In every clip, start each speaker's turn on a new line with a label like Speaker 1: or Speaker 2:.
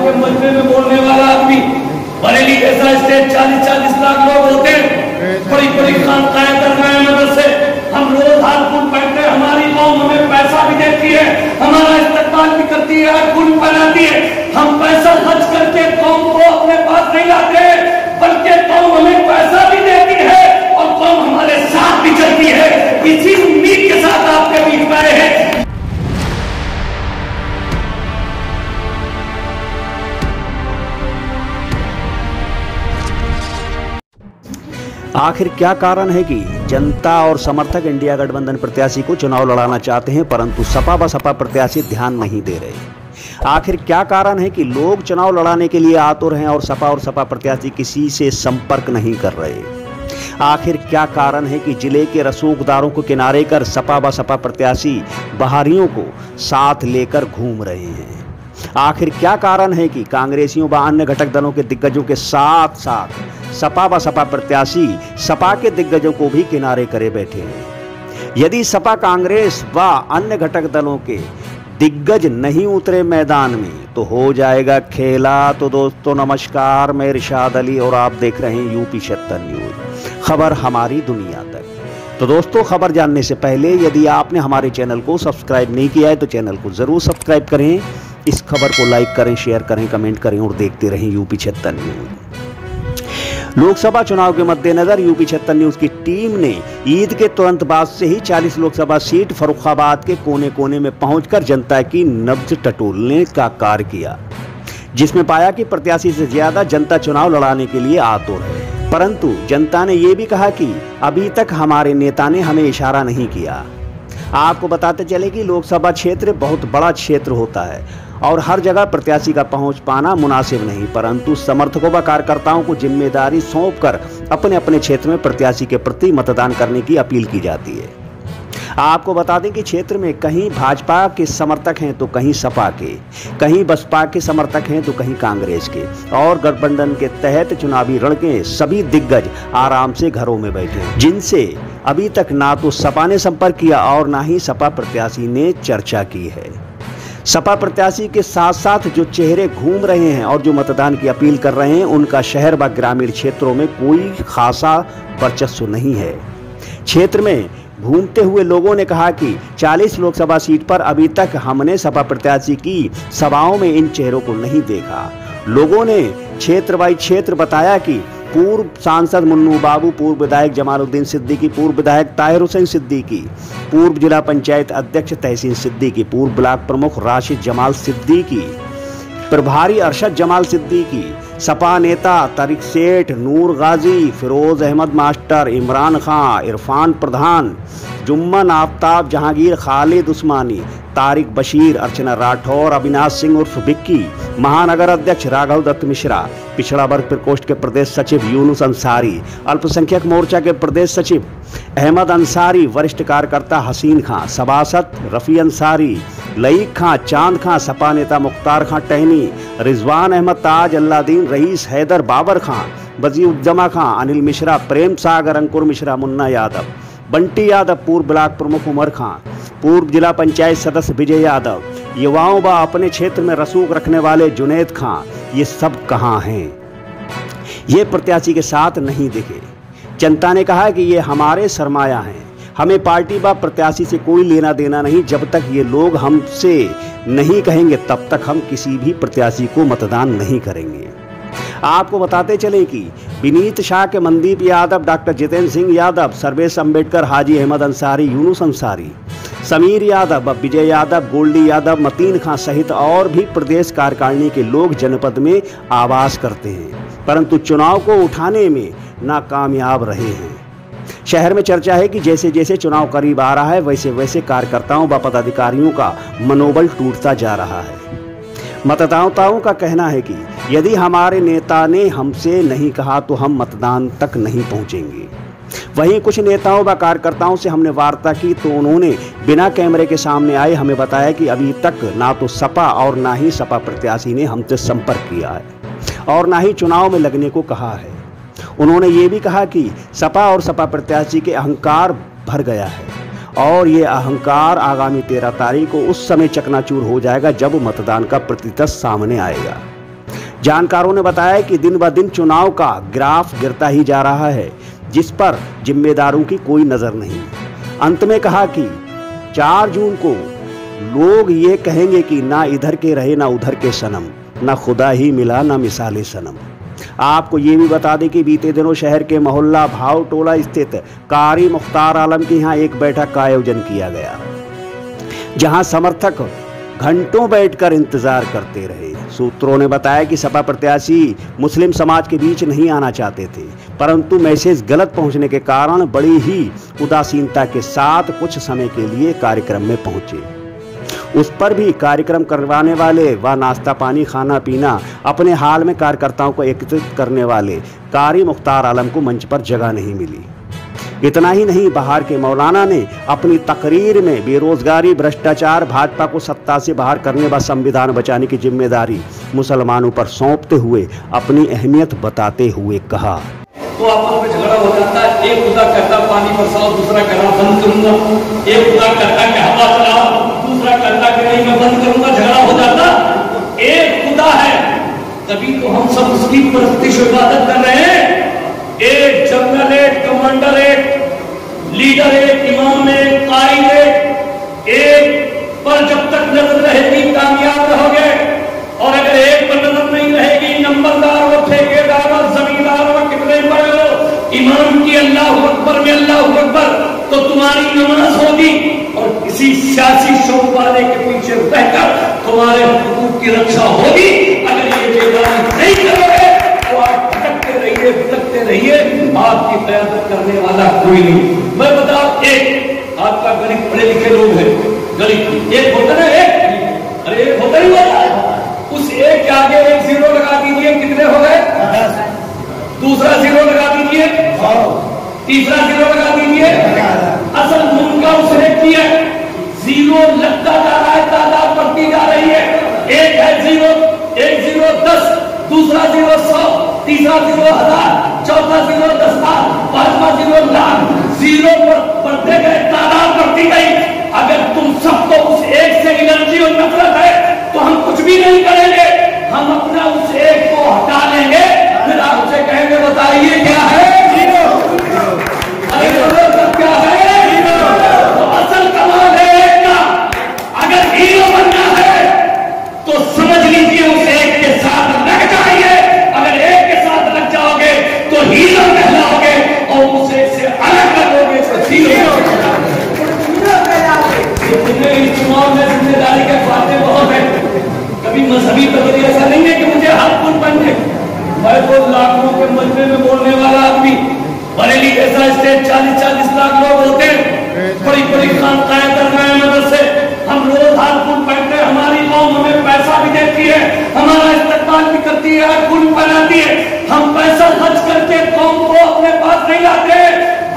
Speaker 1: के मजमे में बोलने वाला आदमी, बरेली जैसा स्टेट 40-40 लाख लोग होते हैं, बड़ी बड़ी खानकाएं कर रहे हैं मदरसे, हम रोज हाथ बैठते हैं, हमारी कौम हमें पैसा भी देती है, हमारा इस्तेमाल भी करती है, फूल बनाती है, हम पैसा खर्च करके कौम को अपने पास नहीं लाते, बल्कि कौम हमें पैसा भी देती है और कौम हमारे साथ भी चलती है। इसी उम्मीद के साथ आपके बीच में आए हैं।
Speaker 2: आखिर क्या कारण है कि जनता और समर्थक इंडिया गठबंधन प्रत्याशी को चुनाव लड़ाना चाहते हैं, परंतु सपा बसपा प्रत्याशी ध्यान नहीं दे रहे? आखिर क्या कारण है कि लोग चुनाव लड़ाने के लिए आतुर हैं और सपा प्रत्याशी किसी से संपर्क नहीं कर रहे? आखिर क्या कारण है कि जिले के रसूखदारों को किनारे कर सपा बसपा प्रत्याशी बहारियों को साथ लेकर घूम रहे हैं? आखिर क्या कारण है कि कांग्रेसियों व अन्य घटक दलों के दिग्गजों के साथ साथ सपा बसपा प्रत्याशी सपा के दिग्गजों को भी किनारे करे बैठे हैं? यदि सपा कांग्रेस व अन्य घटक दलों के दिग्गज नहीं उतरे मैदान में तो हो जाएगा खेला। तो दोस्तों नमस्कार, मैं इरशाद अली और आप देख रहे हैं यूपी 76 न्यूज, खबर हमारी दुनिया तक। तो दोस्तों खबर जानने से पहले यदि आपने हमारे चैनल को सब्सक्राइब नहीं किया है तो चैनल को जरूर सब्सक्राइब करें, इस खबर को लाइक करें, शेयर करें, कमेंट करें और देखते रहें यूपी 76 न्यूज। लोकसभा चुनाव के मद्देनजर यूपी 76 न्यूज की टीम ने ईद के तुरंत बाद से ही 40 लोकसभा सीट फर्रुखाबाद के कोने कोने में पहुंचकर जनता की नब्ज टटोलने का कार्य किया, जिसमें पाया कि प्रत्याशी से ज्यादा जनता चुनाव लड़ाने के लिए आतुर है। परंतु जनता ने यह भी कहा कि अभी तक हमारे नेता ने हमें इशारा नहीं किया। आपको बताते चले कि लोकसभा क्षेत्र बहुत बड़ा क्षेत्र होता है और हर जगह प्रत्याशी का पहुंच पाना मुनासिब नहीं, परंतु समर्थकों व कार्यकर्ताओं को जिम्मेदारी सौंपकर अपने अपने क्षेत्र में प्रत्याशी के प्रति मतदान करने की अपील की जाती है। आपको बता दें कि क्षेत्र में कहीं भाजपा के समर्थक हैं तो कहीं सपा के, कहीं बसपा के समर्थक हैं तो कहीं कांग्रेस के, और गठबंधन के तहत चुनावी रण के सभी दिग्गज आराम से घरों में बैठे हैं, जिनसे अभी तक ना तो सपा ने संपर्क किया और ना ही सपा प्रत्याशी ने चर्चा की है। सपा प्रत्याशी के साथ साथ जो चेहरे घूम रहे हैं और जो मतदान की अपील कर रहे हैं, उनका शहर व ग्रामीण क्षेत्रों में कोई खासा वर्चस्व नहीं है। क्षेत्र में घूमते हुए लोगों ने कहा कि 40 लोकसभा सीट पर अभी तक हमने सपा प्रत्याशी की सभाओं में इन चेहरों को नहीं देखा। लोगों ने क्षेत्र बाई क्षेत्र बताया कि पूर्व सांसद मुन्नू बाबू, पूर्व विधायक जमालुद्दीन सिद्दीकी, पूर्व विधायक ताहिर हुसैन सिद्दीकी, पूर्व जिला पंचायत अध्यक्ष तहसीन सिद्दीकी, पूर्व ब्लॉक प्रमुख राशिद जमाल सिद्दीकी, प्रभारी अरशद जमाल सिद्दीकी, सपा नेता तारिक सेठ, नूर गाजी, फिरोज अहमद मास्टर, इमरान खां, इरफान प्रधान, जुम्मन आफ्ताब, जहांगीर, खालिद उस्मानी, तारिक बशीर, अर्चना राठौर, अविनाश सिंह उर्फ विक्की, महानगर अध्यक्ष राघव दत्त मिश्रा, पिछड़ा वर्ग प्रकोष्ठ के प्रदेश सचिव यूनुस अंसारी, अल्पसंख्यक मोर्चा के प्रदेश सचिव अहमद अंसारी, वरिष्ठ कार्यकर्ता हसीन खां, सभासद रफ़ी अंसारी, लईक खां, चांद खां, सपा नेता मुख्तार खां टहनी, रिजवान अहमद ताज, अल्लादीन रईस, हैदर बाबर खां, वजीउद्दमा खां, अनिल मिश्रा, प्रेम सागर, अंकुर मिश्रा, मुन्ना यादव, बंटी यादव, पूर्व ब्लॉक प्रमुख उमर खां, पूर्व जिला पंचायत सदस्य विजय यादव, युवाओं व अपने क्षेत्र में रसूख रखने वाले जुनैद खां, ये सब कहां हैं? ये प्रत्याशी के साथ नहीं दिखे। जनता ने कहा कि ये हमारे सरमाया हैं, हमें पार्टी व प्रत्याशी से कोई लेना देना नहीं। जब तक ये लोग हमसे नहीं कहेंगे तब तक हम किसी भी प्रत्याशी को मतदान नहीं करेंगे। आपको बताते चले कि विनीत शाह के मनदीप यादव, डॉक्टर जितेंद्र सिंह यादव, सर्वेश अंबेडकर, हाजी अहमद अंसारी, यूनुस अंसारी, समीर यादव, विजय यादव, गोल्डी यादव, मतीन खां सहित और भी प्रदेश कार्यकारिणी के लोग जनपद में आवास करते हैं, परंतु चुनाव को उठाने में नाकामयाब रहे हैं। शहर में चर्चा है कि जैसे जैसे चुनाव करीब आ रहा है वैसे वैसे कार्यकर्ताओं व पदाधिकारियों का मनोबल टूटता जा रहा है। मतदाताओं का कहना है कि यदि हमारे नेता ने हमसे नहीं कहा तो हम मतदान तक नहीं पहुंचेंगे। वहीं कुछ नेताओं व कार्यकर्ताओं से हमने वार्ता की तो उन्होंने बिना कैमरे के सामने आए हमें बताया कि अभी तक ना तो सपा और ना ही सपा प्रत्याशी ने हमसे संपर्क किया है और ना ही चुनाव में लगने को कहा है। उन्होंने ये भी कहा कि सपा और सपा प्रत्याशी के अहंकार भर गया है और ये अहंकार आगामी 13 तारीख को उस समय चकनाचूर हो जाएगा जब मतदान का प्रतिशत सामने आएगा। जानकारों ने बताया कि दिन ब दिन चुनाव का ग्राफ गिरता ही जा रहा है, जिस पर जिम्मेदारों की कोई नजर नहीं। अंत में कहा कि 4 जून को लोग ये कहेंगे कि ना इधर के रहे ना उधर के सनम, ना खुदा ही मिला ना मिसाले सनम। आपको ये भी बता दें कि बीते दिनों शहर के मोहल्ला भाव टोला स्थित कारी मुख्तार आलम के यहाँ एक बैठक का आयोजन किया गया, जहां समर्थक घंटों बैठकर इंतजार करते रहे। सूत्रों ने बताया कि सपा प्रत्याशी मुस्लिम समाज के बीच नहीं आना चाहते थे, परंतु मैसेज गलत पहुंचने के कारण बड़ी ही उदासीनता के साथ कुछ समय के लिए कार्यक्रम में पहुंचे। उस पर भी कार्यक्रम करवाने वाले व नाश्ता पानी खाना पीना अपने हाल में कार्यकर्ताओं को एकत्रित करने वाले कारी मुख्तार आलम को मंच पर जगह नहीं मिली। इतना ही नहीं, बाहर के मौलाना ने अपनी तकरीर में बेरोजगारी, भ्रष्टाचार, भाजपा को सत्ता से बाहर करने व संविधान बचाने की जिम्मेदारी मुसलमानों पर सौंपते हुए अपनी अहमियत बताते हुए कहा।
Speaker 1: तो आपस में झगड़ा हो जाता है। एक खुदा कहता पानी बरसाओ, दूसरा कहता बंद करूंगा। एक खुदा कहता कि हवा चलाओ, दूसरा कहता कि नहीं मैं बंद करूंगा। झगड़ा हो जाता। एक खुदा है, तभी तो हम सब उसकी परस्तिश इबादत कर रहे हैं। एक जनरल, एक कमांडर, एक लीडर, एक इमाम, एक कायद, एक पर जब तक नजर रहेगी कामयाब रहोगे, और अगर एक पर नजर नहीं रहेगी, नंबरदार व ठेकेदार व जमींदार व कितने बड़े हो, इमाम की अल्लाहू अकबर में अल्लाहू अकबर, तो तुम्हारी नमाज होगी और किसी सियासी शौक वाले के पीछे रहकर तुम्हारे हुकूक की रक्षा होगी। अगर ये बेदारी नहीं करोगे तो आप भटकते रहिए, आपकी क़यादत करने वाला कोई नहीं। मैं बताओ, एक आपका गरीब पढ़े लिखे लोग हैं, गरीब एक होता ना, एक अरे एक होता ही होता, उस एक के आगे एक जीरो लगा दीजिए, कितने हो गए? 10। दूसरा जीरो लगा दीजिए, 100। तीसरा जीरो लगा दीजिए। असल मुनका उसने किया, जीरो लगता जा रहा है, तादाद बढ़ती जा रही है। एक है जीरो, एक जीरो 10, दूसरा जीरो 100, तीसरा जीरो 1000, चौथा जीरो 10,000, पांचवा जीरो लाख। जीरो बढ़ते गए, तादाद बढ़ती गई। अगर तुम सबको उस एक से एनर्जी और नफरत है तो हम कुछ भी नहीं करेंगे, हम अपना उस एक को हटा लेंगे, फिर आपसे कहेंगे बताइए क्या है? जीरो। अरे क्या है? जीरो। तो असल कमाल है एक का। अगर हीरो बनना है तो समझ लीजिए उस एक के साथ लग जाइए। अगर एक के साथ लग जाओगे तो हीरो कहलाओगे, और उस एक से अलग लगोगे तो जीरो। इस चुनाव में जिम्मेदारी के बातें बहुत है। कभी मजहबी बदली ऐसा नहीं है कि मुझे हाथ फूट बन जाए। मैं तो लाखों के मजमे में बोलने वाला आदमी, बरेली ऐसा स्टेट 40-40 लाख लोग होते हैं, बड़ी बड़ी खानकाएं कर रहे हैं मदरसे। हम रोज हाथ फूट बैठते हैं, हमारी कौम हमें पैसा भी देती है, हमारा इस्तेमाल भी करती है, फूट बनाती है। हम पैसा खर्च करके कौम को अपने पास नहीं लाते,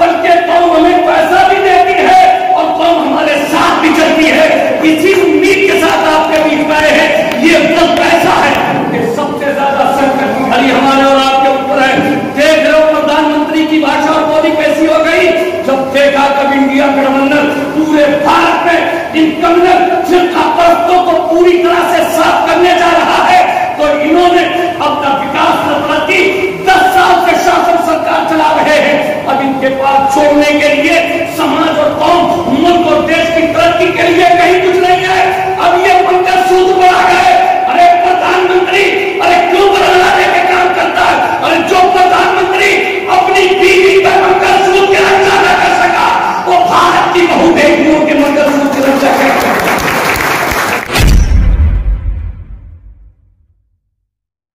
Speaker 1: बल्कि कौम हमें पैसा भी देती है और कौम हमारे साथ भी चलती है। इसी उम्मीद के साथ आपके बीच में आए हैं। ये वो पैसा है कि सबसे ज्यादा संकट की घड़ी हमारे और आपके ऊपर है। देख रहे हो प्रधानमंत्री की भाषा और मोदी कैसी हो गई। जब देखा कब इंडिया गठबंधन पूरे भारत में इन कम्युनल फिरका परस्तों को पूरी तरह से साफ करने जा रहा है, तो इन्होंने अपना विकास प्रति 10 साल से शासन सरकार चला रहे हैं। अब इनके पास छोड़ने के लिए समाज और कौम, मुल्क और देश की तरक्की के लिए